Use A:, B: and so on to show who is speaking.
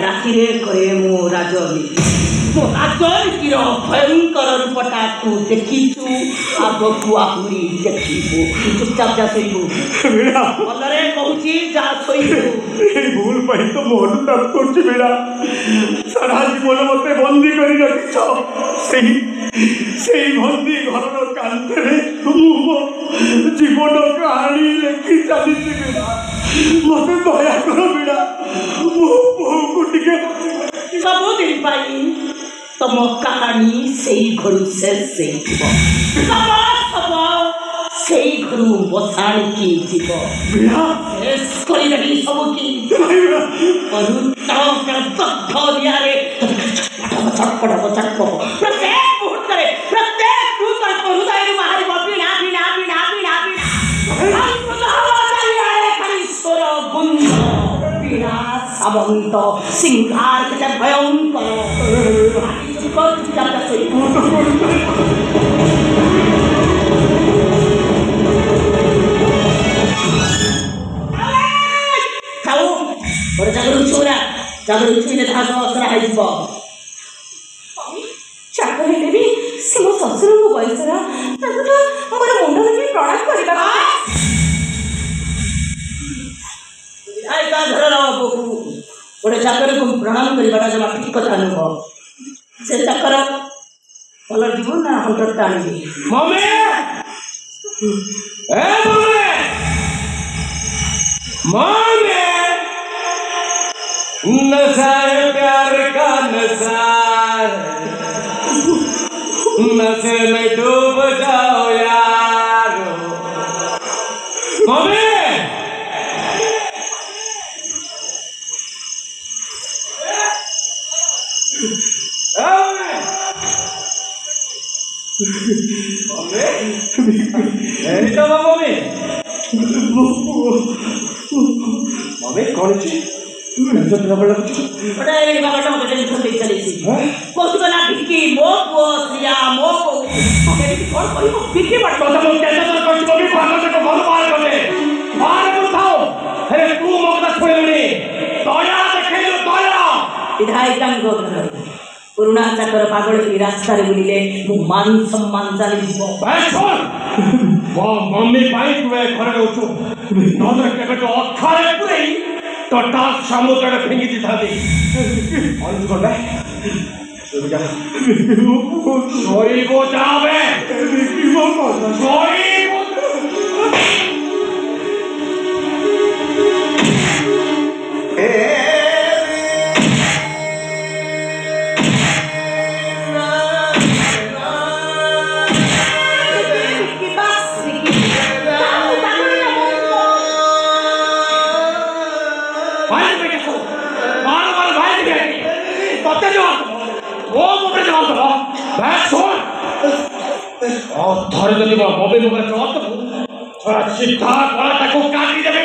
A: ରାତିରେ କରେ ମୋ ରାଜନୀତି ମୋ ରାଜନୀତିର ଭୟଙ୍କର ରୂପଟା ତୁ ଦେଖିଛୁ ଆଗକୁ ଆହୁରି ଦେଖିବୁ ଚୁପଚାପ ଯା ଶୋଇବୁ ଭଲରେ କହୁଛି ଯା ଶୋଇବୁ
B: ଭୁଲ ପାଇଁ ତ ମୋ ଅନୁତାପ କରୁଛି ବେଳା ସାରା ଜୀବନ ମତେ ବନ୍ଦୀ କରି ରଖିଛ ସେଇ ବନ୍ଦୀ ଘରର କାନ୍ଥରେ ମୁଁ ମୋ ଜୀବନ କାହାଣୀ ଲେଖି ଚାଲିଛି ବେଳା ମତେ ଦୟା କର ବେଳା ମୋ ପୁଅକୁ ଟିକେ
A: ସବୁଦିନ ପାଇଁ ତମ କାହାଣୀ ସେଇ ଘରୁ ଶେଷ ହେଇଯିବ ସେଇ ଘରୁ ବସାଣିକି ଯିବ ଶେଷ କରିଦେବି ସବୁକି ଛଟପଟ ପ୍ରତ୍ୟେକ ମୁହୂର୍ତ୍ତରେ ହୃଦୟରୁ ବାହାରିବ ବିଣା ବିଣା ବିଣା ବିଣା ବିଣା ଗୁଞ୍ଜ বিনা সামন্ত সিংহার কেটে ভয়ঙ্কর ଚାକ ହେଲେ ବି ସେ ମୋ ଶ୍ୱଶୁରଙ୍କ ବୟସର ତାଙ୍କଠୁ ମୋର ମୁଣ୍ଡ ଲଗେଇ ପ୍ରଣାମ କରିବା ଘରର ବୋହୂ ଗୋଟେ ଚାକରକୁ ପ୍ରଣାମ କରିବାଟା ଜମା ଠିକ କଥା ନୁହଁ ସେ ଚାକର ଭଲ ଯିବୁ ନା ହଣ୍ଟରଟା ଆଣିବି
B: नशा है प्यार का नशा नशे में डूब जाओ यार मम्मी मम्मी कौन ची
A: पुरुणा चाकर पागल रास्ता बुलिले मान सम्मान चली
B: मम्मी टोटाल समुद्र फेंगी दी था धरे जदि मम्मी मुझे चौथ थोड़ा सीधा गला काटी देवे